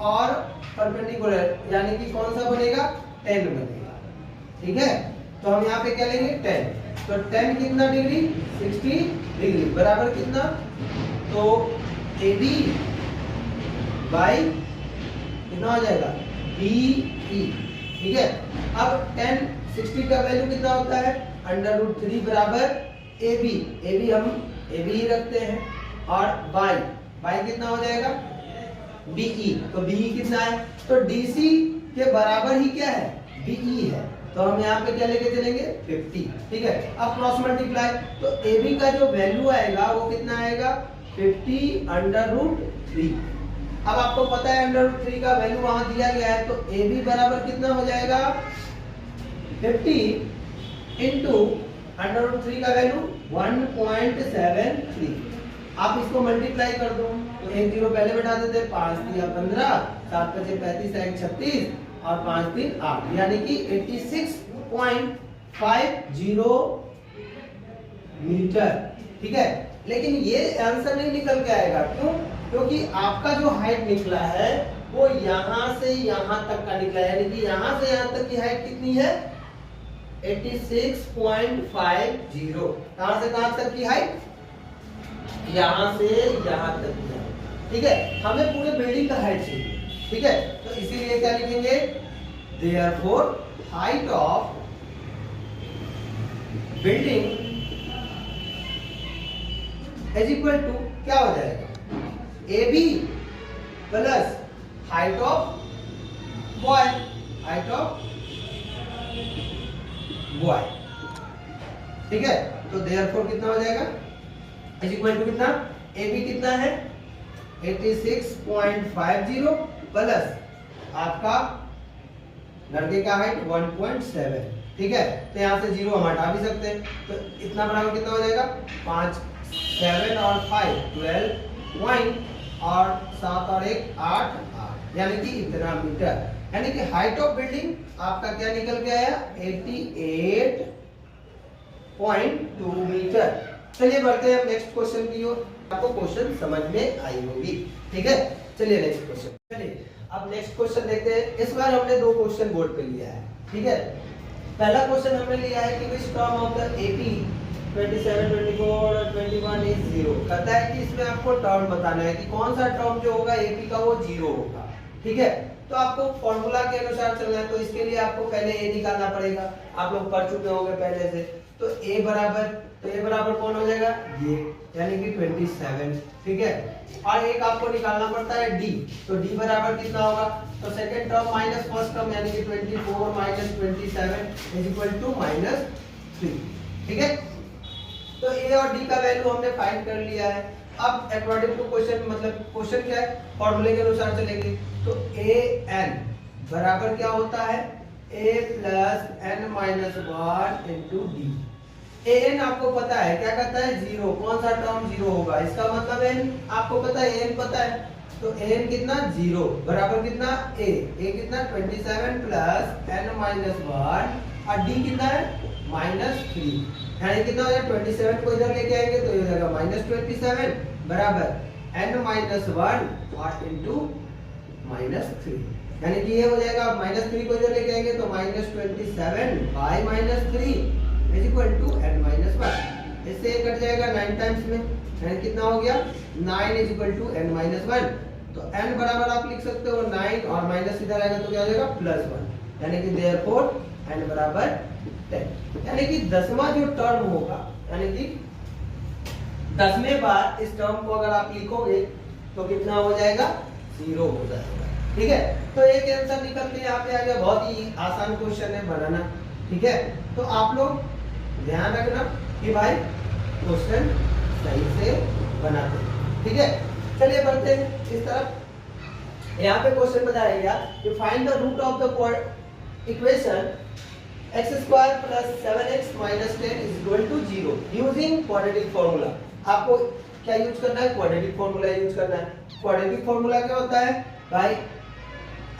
और परपेंडिकुलर यानी कि कौन सा बनेगा, 10 बनेगा, ठीक है। तो हम यहाँ पे क्या लेंगे 10। तो 10 कितना डिग्री, 60 डिग्री बराबर कितना, तो AB बाई कितना हो जाएगा BE, ठीक है। अब 10 60 का वैल्यू कितना होता है, √3 बराबर AB। AB हम AB ही रखते हैं, और बाई बाई कितना हो जाएगा बीई, तो बीई कितना है, तो डीसी के बराबर ही क्या है बीई है, तो हम यहाँ पे क्या लेके चलेंगे 50, ठीक है। अब क्रॉस मल्टीप्लाई, तो AB का जो वैल्यू आएगा वो कितना आएगा 50√3। अब आपको पता है √3 का वैल्यू वहां दिया गया है, तो AB बराबर कितना हो जाएगा 50 इंटू √3 का वैल्यू 1.73। आप इसको मल्टीप्लाई कर दो, तो एक जीरो पहले बैठा देते, 5 3 15, 7 5 35, 1 36 और 5 3 8, यानी कि 86.50 मीटर, ठीक है। लेकिन ये आंसर नहीं निकल के आएगा, क्यों? क्योंकि आपका जो हाइट निकला है वो यहां से यहां तक का निकला है, यानी कि यहां से यहां तक की हाइट कितनी है 86.50। कहां से कहां तक की हाइट, यहां से यहां तक की हाइट, ठीक है। हमें पूरे बिल्डिंग का हाइट चाहिए, ठीक है, तो इसीलिए क्या लिखेंगे therefore height of building is equal to क्या हो जाएगा AB plus height of boy, height of boy, ठीक है। तो therefore कितना हो जाएगा इज इक्वल टू कितना AB कितना है 86.50 प्लस आपका लड़के का हाइट 1.7, ठीक है। तो यहाँ से जीरो हम हटा भी सकते हैं, तो इतना बराबर कितना हो जाएगा 5 7 और 5 12 पॉइंट और 7 और 1 8 8, यानी कि इतना मीटर, यानी कि हाइट ऑफ बिल्डिंग आपका क्या निकल के आया 88.2 मीटर। चलिए बढ़ते हैं नेक्स्ट क्वेश्चन की ओर, आपको क्वेश्चन समझ में आई होगी, ठीक है। चलिए नेक्स्ट क्वेश्चन, चलिए अब नेक्स्ट क्वेश्चन देखते हैं। इस बार हमने दो क्वेश्चन बोर्ड पे लिया है, ठीक है। पहला क्वेश्चन हमने लिया है कि which term of the AP 27 24 और 21 इज 0। कहता है कि इसमें आपको टर्म बताना है कि कौन सा टर्म जो होगा एपी का वो 0 होगा, ठीक है। तो आपको फॉर्मूला के अनुसार चलना है, तो इसके लिए आपको पहले ए निकालना पड़ेगा, आप लोग पढ़ चुके होंगे पहले से। तो ए बराबर कौन हो जाएगा ये, यानी कि 27, ठीक है। और एक आपको निकालना पड़ता है डी, तो डी बराबर कितना होगा, तो second term minus first term, यानी कि 24 माइनस 27 इज इक्वल टू -3, ठीक है। तो ए और डी का वैल्यू हमने फाइंड कर लिया है। अब अकॉर्डिंग टू क्वेश्चन, मतलब क्वेश्चन क्या है फॉर्मूले के अनुसार चलेंगे, तो ए एन बराबर क्या होता है a plus n minus 1 into D. A N आपको पता है क्या कहता है 0, कौन सा टर्म 0 होगा, इसका मतलब n आपको पता है, n पता है, तो n कितना 0 बराबर कितना a कितना 27 प्लस n माइनस 1 और d कितना है -3, यानी कितना हो जाएगा 27 को इधर लेके आएंगे तो ये हो जाएगा -27 बराबर n माइनस 1 और इंटू -3, यानी कि ये हो जाएगा -3 को इधर लेके आएंगे तो -27 by -3 is equal to n minus 1। इससे ये कट जाएगा 9 टाइम्स में, यानी कितना हो गया 9 is equal to n minus 1। तो n बराबर आप लिख सकते हो 9 और माइनस इधर आएगा तो क्या हो जाएगा +1, यानी कि देयरफॉर n बराबर 10, यानी कि 10वां जो टर्म होगा, यानी कि 10वें बार इस टर्म को अगर आप लिखोगे तो कितना हो जाएगा 0 हो जाएगा, ठीक है। तो एक आंसर निकल के यहाँ पे आ गया, बहुत ही आसान क्वेश्चन है बनाना, ठीक है। तो आप लोग ध्यान रखना कि भाई क्वेश्चन सही से बनाते हैं, ठीक है। चलिए बढ़ते हैं इस तरफ। यहाँ पे क्वेश्चन बताया गया कि find the root of the equation x² + 7x - 10 = 0 using quadratic formula. आपको क्या यूज करना है, क्वाड्रेटिक फॉर्मूला यूज करना है। क्वाड्रेटिक फॉर्मूला क्या होता है भाई,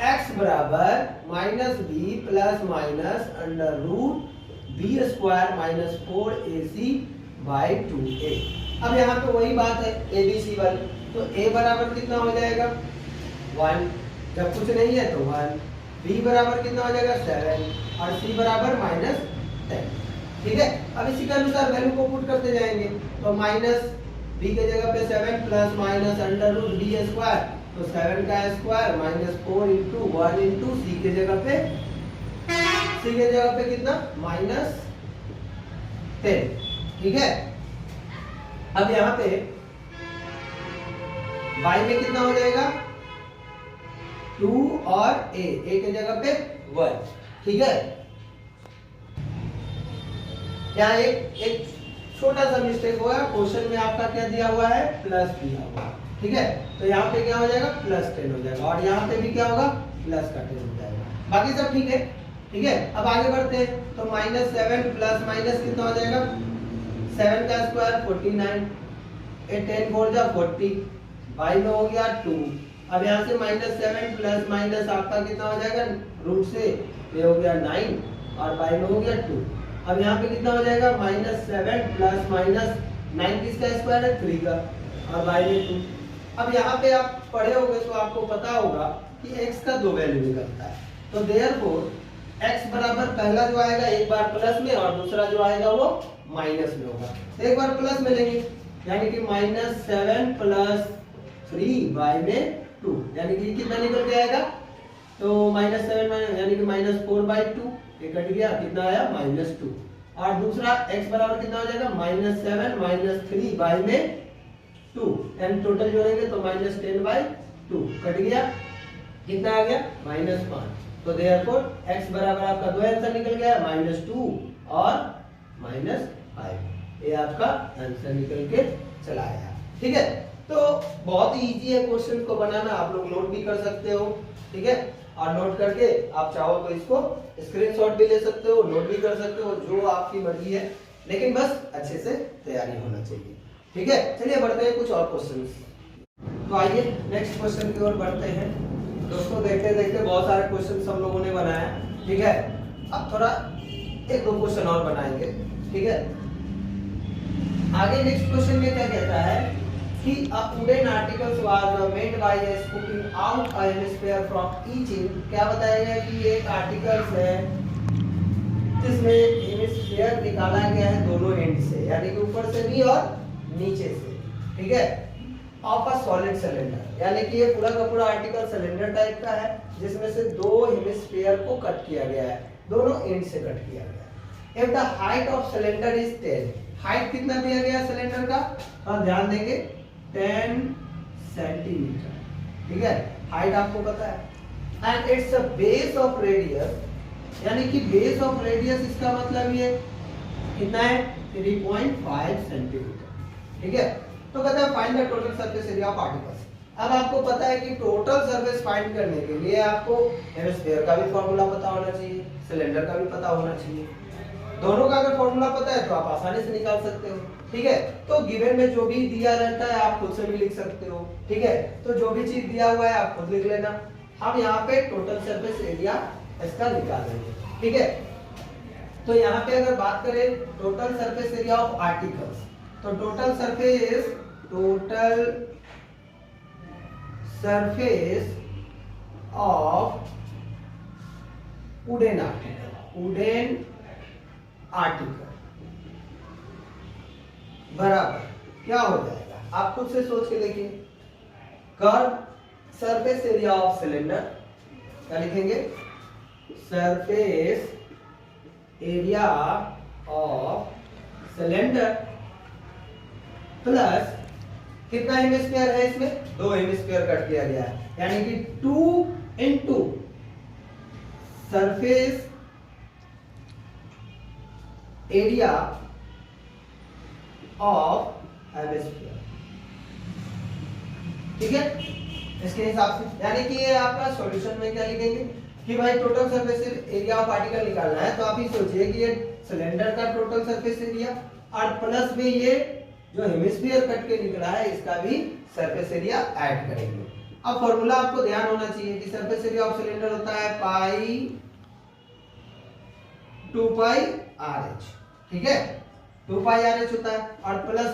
x बराबर -b plus minus √b² - 4ac/2a। अब यहाँ पे वही बात है abc वाली, तो a बराबर कितना हो जाएगा 1, जब कुछ नहीं है तो 1, b बराबर कितना हो जाएगा 7 और c बराबर -10, ठीक है। अब इसी के अनुसार वैल्यू को पुट करते जाएंगे, तो माइनस b के जगह पे 7 प्लस माइनस √b², तो 7 का स्क्वायर -4 इंटू 1 इंटू c के जगह पे कितना -10, ठीक है। अब यहाँ पे बाई में कितना हो जाएगा 2 और a की जगह पे 1, ठीक है। यहाँ एक छोटा सा मिस्टेक हुआ है, क्वेश्चन में आपका क्या दिया हुआ है प्लस दिया हुआ है, ठीक है। तो यहाँ पे क्या हो जाएगा +10 हो जाएगा और यहाँ पे भी क्या होगा प्लस का 10 हो जाएगा, बाकी सब ठीक है, ठीक है। अब आगे बढ़ते हैं तो -7 प्लस माइनस कितना हो जाएगा 7 का स्क्वायर 49, 10 4 जा 40, बाई में हो गया 2। अब यहाँ से -7 प्लस माइनस आपका कितना हो जाएगा रूट से ये हो गया 9 और बाई में हो गया 2। अब यहाँ पे कितना हो जाएगा -7 प्लस माइनस 9 किसका स्क्वायर है 3 का और बाई में 2। अब यहाँ पे आप पढ़े होंगे तो आपको पता होगा कि x का 2 वैल्यू निकलता है, तो देयरफॉर x बराबर पहला जो आएगा एक बार प्लस में और दूसरा जो आएगा वो माइनस में होगा। तो एक बार प्लस में लेंगे यानी कि -7 प्लस 3 बाई में 2 यानी कि कितना निकल के आएगा तो -7 यानी कि -4/2 ये कट गया, कितना आया -2। और दूसरा x बराबर कितना हो जाएगा -7 -3 बाई में 2 यानी टोटल जोड़ेंगे तो -10/2 कट गया, कितना आ गया -5। तो देयरफॉर x बराबर आपका दो आंसर निकल गया -2 और -5, ये आपका आंसर निकल के चला आया, ठीक है। तो बहुत ही इजी है क्वेश्चन को बनाना, आप लोग नोट भी कर सकते हो, ठीक है। और नोट करके आप चाहो तो इसको स्क्रीनशॉट भी ले सकते हो, नोट भी कर सकते हो, जो आपकी मर्जी है, लेकिन बस अच्छे से तैयारी होना चाहिए, ठीक है। चलिए बढ़ते हैं कुछ और क्वेश्चन। तो आइए नेक्स्ट क्वेश्चन की ओर बढ़ते हैं दोस्तों। देखते देखते बहुत सारे क्वेश्चन हम लोगों ने बनाया, ठीक है। अब थोड़ा एक दो क्वेश्चन और बनाएंगे, ठीक है। आगे नेक्स्ट क्वेश्चन में क्या कहता है कि a wooden articles was made by scooping out a hemisphere from each end। क्या बताया गया कि ये एक आर्टिकल्स है जिसमें हेमिस्फीयर निकाला गया है दोनों एंड से, यानी कि ऊपर से भी और नीचे से, ठीक है। ऑफ अ सॉलिड सिलेंडर यानी कि ये पूरा का पूरा आर्टिकल सिलेंडर टाइप का है जिसमें से दो हेमिस्फीयर को कट किया गया है, दोनों एंड से कट किया गया है। If the height of cylinder is 10, height कितना दिया गया सिलेंडर का, हम ध्यान देंगे 10 सेंटीमीटर, ठीक है, हाइट आपको पता है। And it's a base of radius यानी कि बेस ऑफ रेडियस इसका मतलब ये कितना है 3.5 सेंटीमीटर, ठीक है। तो कहता है find the total surface area of articles. अब आपको पता है कि टोटल सरफेस फाइंड करने के लिए आपको हेमिस्फीयर का भी फार्मूला पता होना चाहिए, सिलेंडर का भी पता होना चाहिए। दोनों का अगर फार्मूला पता है तो आप आसानी से निकाल सकते हो, ठीक है। तो गिवन में जो भी दिया रहता है आप खुद से भी लिख सकते हो, ठीक है। तो जो भी चीज दिया हुआ है आप खुद लिख लेना। हम यहाँ पे टोटल सरफेस एरिया इसका निकालेंगे, ठीक है। तो यहाँ पे अगर बात करें total surface area of articles, तो total surface of wooden article बराबर क्या हो जाएगा, आप खुद से सोच के देखिए। Curve surface area of cylinder, क्या लिखेंगे surface area of cylinder plus कितना हेमिस्फीयर है इसमें, दो हेमिस्फीयर कट किया गया है यानी कि 2 into surface area of hemisphere, ठीक है। इसके हिसाब से यानी कि ये आपका सॉल्यूशन में क्या लिखेंगे कि भाई total surface area of article निकालना है, तो आप ही सोचिए कि ये सिलेंडर का टोटल सरफेस एरिया और प्लस में ये जो हेमिस्फीयर कट के निकला है इसका भी सरफेस एरिया ऐड करेंगे। अब फॉर्मूला आपको ध्यान होना चाहिए कि सरफेस एरिया ऑफ सिलेंडर होता है पाई 2πRh, ठीक है, 2πRh होता है और प्लस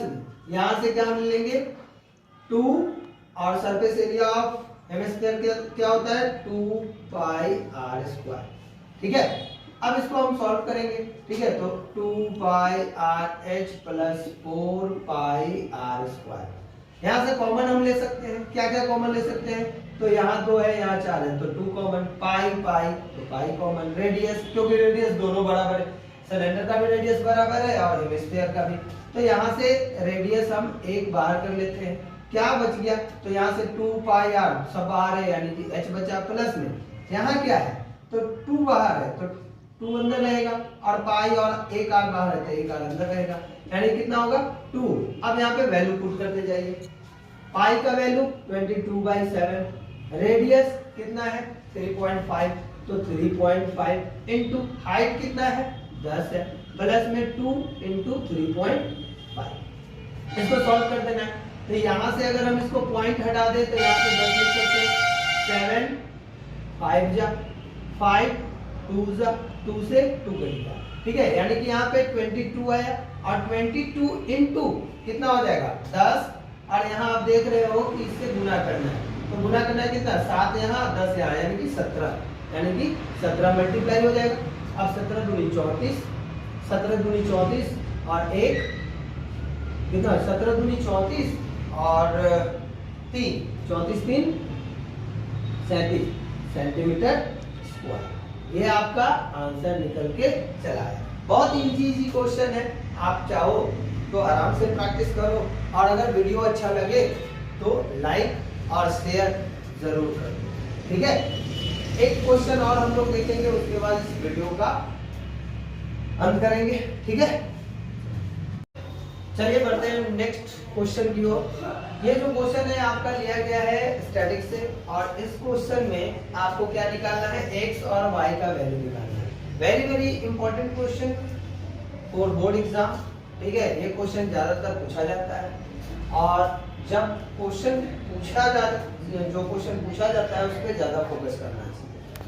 यहां से क्या हम लेंगे 2 और सरफेस एरिया ऑफ हेमिस्फीयर क्या होता है 2πr², ठीक है। अब इसको हम सॉल्व करेंगे, ठीक है। तो 2πRh प्लस 4πr², यहां से कॉमन हम ले सकते हैं, क्या क्या कॉमन ले सकते हैं, तो यहाँ 2 है यहाँ 4 है तो 2 कॉमन, पाई तो पाई कॉमन, रेडियस क्योंकि रेडियस दोनों बराबर है, सिलेंडर का भी रेडियस बराबर है और हेमिस्फीयर का भी, तो यहाँ से रेडियस हम एक बाहर कर लेते हैं, क्या बच गया, तो यहाँ से 2 पाई आर सब बाहर है, यानी कि h बचा प्लस में, यहाँ क्या है तो 2 बाहर है तो 2 अंदर रहेगा, और पाई और एक आर बाहर है तो एक आर अंदर रहेगा, यानी कितना होगा 2। अब यहाँ पे वैल्यू पुट करते जाइए, पाई का वैल्यू 22/7, रेडियस कितना है 3.5, तो 3.5 इंटू हाइट कितना है 10 है, प्लस में 2 इंटू 3.5, इसको सॉल्व कर देना है। तो यहाँ से अगर हम इसको पॉइंट हटा दे तो यहाँ पे 10 लिख सकते हैं, 7 5 जा 5 2 जा 2 से 2 कटेगा, ठीक है, यानी कि यहाँ पे 22 आया, और 22 इंटू कितना हो जाएगा 10, और यहाँ आप देख रहे हो कि इससे गुना करना है, तो गुना करना है कितना 7 यहाँ 10 यहाँ, यानी कि 17, यानी कि 17 मल्टीप्लाई हो जाएगा। अब 17 दूनी 34, 17 दूनी 34 और एक कितना 17 दूनी 34 और 3 34 3 37 सेंटीमीटर स्क्वायर। ये आपका आंसर निकल के चला है। बहुत इजी क्वेश्चन है, आप चाहो तो आराम से प्रैक्टिस करो, और अगर वीडियो अच्छा लगे तो लाइक और शेयर जरूर करो, ठीक है। एक क्वेश्चन और हम लोग देखेंगे, उसके बाद इस वीडियो का अंत करेंगे, ठीक है। चलिए बढ़ते हैं नेक्स्ट क्वेश्चन की ओर। ये जो क्वेश्चन है आपका लिया गया है स्टैटिक से, और इस क्वेश्चन में आपको क्या निकालना है, x और y का वैल्यू निकालना है। Very very important question for board exam, ठीक है। ये क्वेश्चन ज्यादातर पूछा जाता है, और जब क्वेश्चन जो क्वेश्चन पूछा जाता है उस पर ज्यादा फोकस करना है,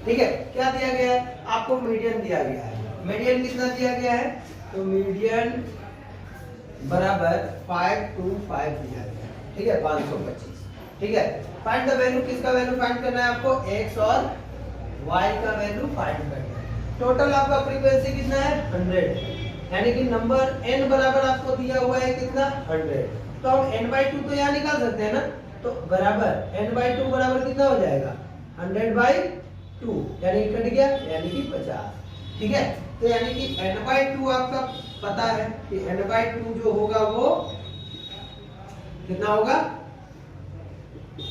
ठीक है। क्या दिया गया है आपको, मीडियन दिया गया है। मीडियन कितना दिया गया है, तो मीडियन बराबर 525 दिया गया है, ठीक है, 525, ठीक है। फाइंड द वैल्यू, किसका वैल्यू फाइंड करना है आपको, x और y का वैल्यू फाइंड करना है। टोटल आपका फ्रीक्वेंसी कितना है 100, यानी कि नंबर n बराबर आपको दिया हुआ है कितना 100, तो हम n/2 तो यहाँ निकाल सकते हैं ना, तो बराबर n/2 बराबर कितना हो जाएगा 100/2, यानी कट गया, यानी कि 50, ठीक है। तो यानी कि n/2 आपका पता है कि n/2 जो होगा वो कितना होगा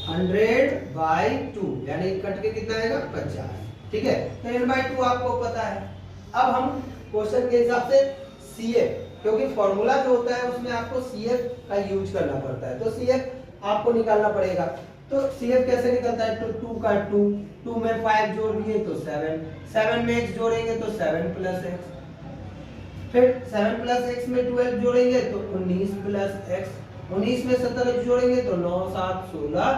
100/2, यानी कट के कितना आएगा 50, ठीक है। तो n/2 आपको पता है। अब हम क्वेश्चन के हिसाब से CF, क्योंकि फॉर्मूला जो होता है उसमें आपको CF का यूज करना पड़ता है, तो CF आपको निकालना पड़ेगा। तो CF कैसे निकलता है, तो 2 का 2 में 5 जोड़ दिए तो 7 में x जोड़ेंगे तो 7 + x, फिर 7 + x में 12 जोड़ेंगे तो 19 + x, 19 में 17 जोड़ेंगे तो 9 7 16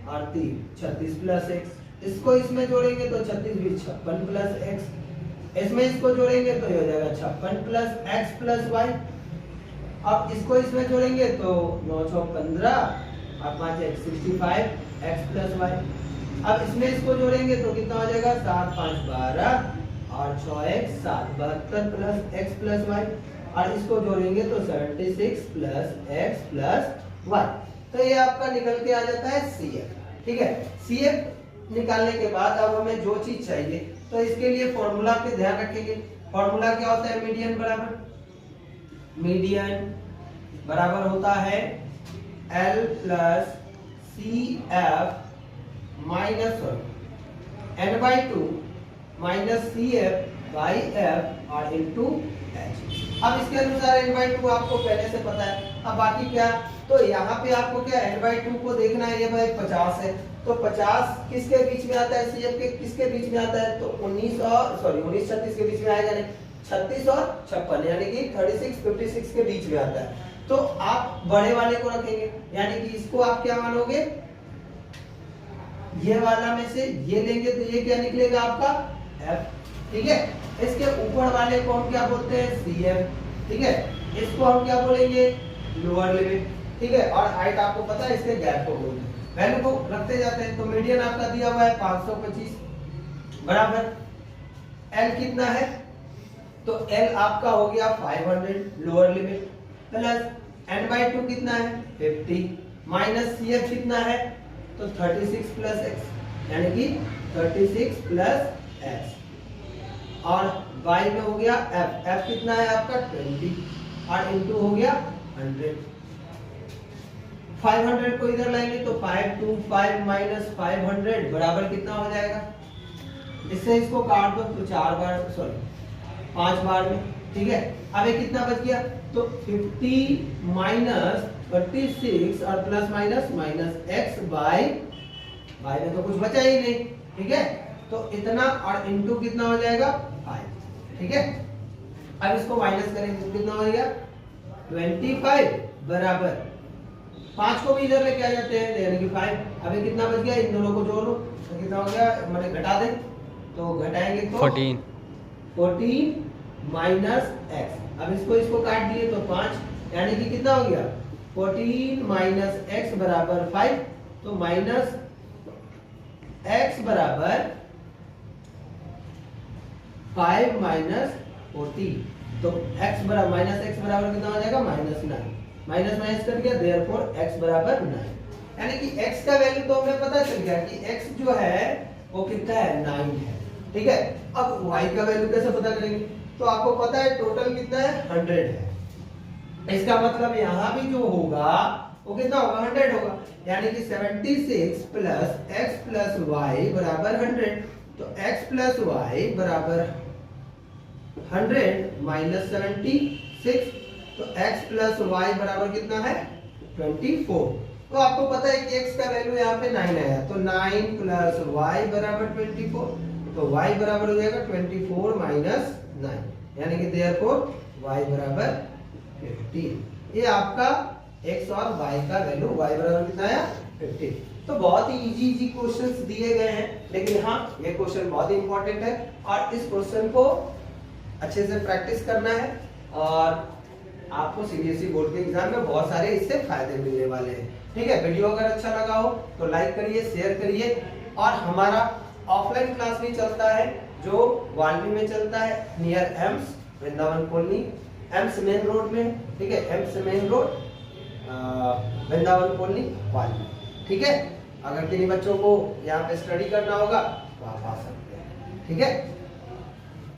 और 3 36 + x, इसको इसमें जोड़ेंगे तो 36 भी 56 + x, इसमें इसको जोड़ेंगे तो ये हो जाएगा 56 + x + y। अब इसको इसमें जोड़ेंगे तो 9 6 15 और 5 x 65 x + y। अब इसमें इसको जोड़ेंगे तो कितना हो जाएगा 7 5 12 और 6x 7 72 + x + y, और इसको जोड़ेंगे तो 76 + x + y। तो ये आपका निकल के आ जाता है CF, ठीक है। CF निकालने के बाद अब हमें जो चीज चाहिए, तो इसके लिए फॉर्मूला पे ध्यान रखेंगे। फॉर्मूला क्या होता है, मीडियन बराबर होता है L + CF n/2 CF/F और इंटू H। अब इसके अनुसार n/2 आपको पहले से पता है। अब बाकी क्या, तो यहाँ पे आपको क्या n/2 को देखना है, ये भाई 50 है, तो 50 किसके बीच में आता है, CF के किसके बीच में आता है, तो 19 36 के बीच में आएगा, नहीं 36 और 56, यानी कि 36 56 के बीच में आता है। तो आप बड़े वाले को रखेंगे, यानी कि इसको आप क्या मानोगे, ये वाला में से ये लेंगे तो ये क्या निकलेगा आपका F, ठीक है। इसके ऊपर वाले को हम क्या बोलते हैं CF, ठीक है। इसको हम क्या बोलेंगे लोअर लिमिट, ठीक है। और हाइट आपको पता है, इसके गैप को बोलते हैं। वैल्यू को रखते जाते हैं, तो मीडियन आपका दिया हुआ है 525 बराबर L कितना है, तो L आपका हो गया 500 लोअर लिमिट, प्लस n/2 कितना है 50 माइनस CF कितना है, तो 36 + x, यानी कि 36 + x, और y में हो गया f कितना है आपका 20 और इंटू हो गया 100। 500 को इधर लाएंगे तो 525 माइनस 500 बराबर कितना हो जाएगा? इससे इसको काट दो तो 5 बार में, ठीक है। अब ये कितना बच गया? तो 50 माइनस 36 और plus minus minus x by में तो कुछ बचा ही नहीं, ठीक है। तो इतना और इनटू कितना हो जाएगा? 5, ठीक है। अब इसको माइनस करेंगे तो कितना हो गया? 25 बराबर 5 को भी इधर लेके आ जाते हैं यानी कि 5। अभी कितना बच गया? इन दोनों को जोड़ लो तो कितना हो गया? मैंने घटा दे तो घटाएंगे तो 14 माइनस x। अब इसको काट दिए तो 5 यानी कि कितना हो गया? 14 माइनस x बराबर 5। तो माइनस x बराबर 5 माइनस 14। तो x बराबर माइनस x बराबर कितना हो जाएगा? -9। माइनस माइनस कर दिया, देयरफॉर x बराबर 9। यानी कि x का वैल्यू तो हमें पता चल गया कि x जो है वो कितना है? 9 है, ठीक है। अब y का वैल्यू कैसे पता करेंगे? तो आपको पता है टोटल कितना है? 100 है। इसका मतलब यहाँ भी जो होगा वो कितना होगा? 100 होगा। यानी कि 76 प्लस x प्लस y बराबर 100। तो x प्लस y बराबर 100 माइनस 76। तो x प्लस y बराबर कितना है? 24। तो आपको पता है कि x का वैल्यू यहाँ पे 9 आया, तो 9 प्लस y बराबर 24। तो y बराबर हो जाएगा 24 माइनस 9 यानी कि देयरफॉर y बराबर 15। ये आपका x और y का वैल्यू, y बराबर कितना आया? 15। तो बहुत ही इजी क्वेश्चंस दिए गए हैं, लेकिन हाँ ये क्वेश्चन बहुत ही इंपॉर्टेंट है और इस क्वेश्चन को अच्छे से प्रैक्टिस करना है और आपको सीबीएसई बोर्ड के एग्जाम में बहुत सारे इससे फायदे मिलने वाले हैं, ठीक है। वीडियो अगर अच्छा लगा हो तो लाइक करिए, शेयर करिए। और हमारा ऑफलाइन क्लास भी चलता है जो वाल्मी में चलता है, near AIIMS Vrindavan colony, AIIMS main road में, ठीक है। AIIMS main road Vrindavan colony WALMI, ठीक है। अगर किन्हीं बच्चों को यहाँ पे स्टडी करना होगा तो आप आ सकते हैं, ठीक है।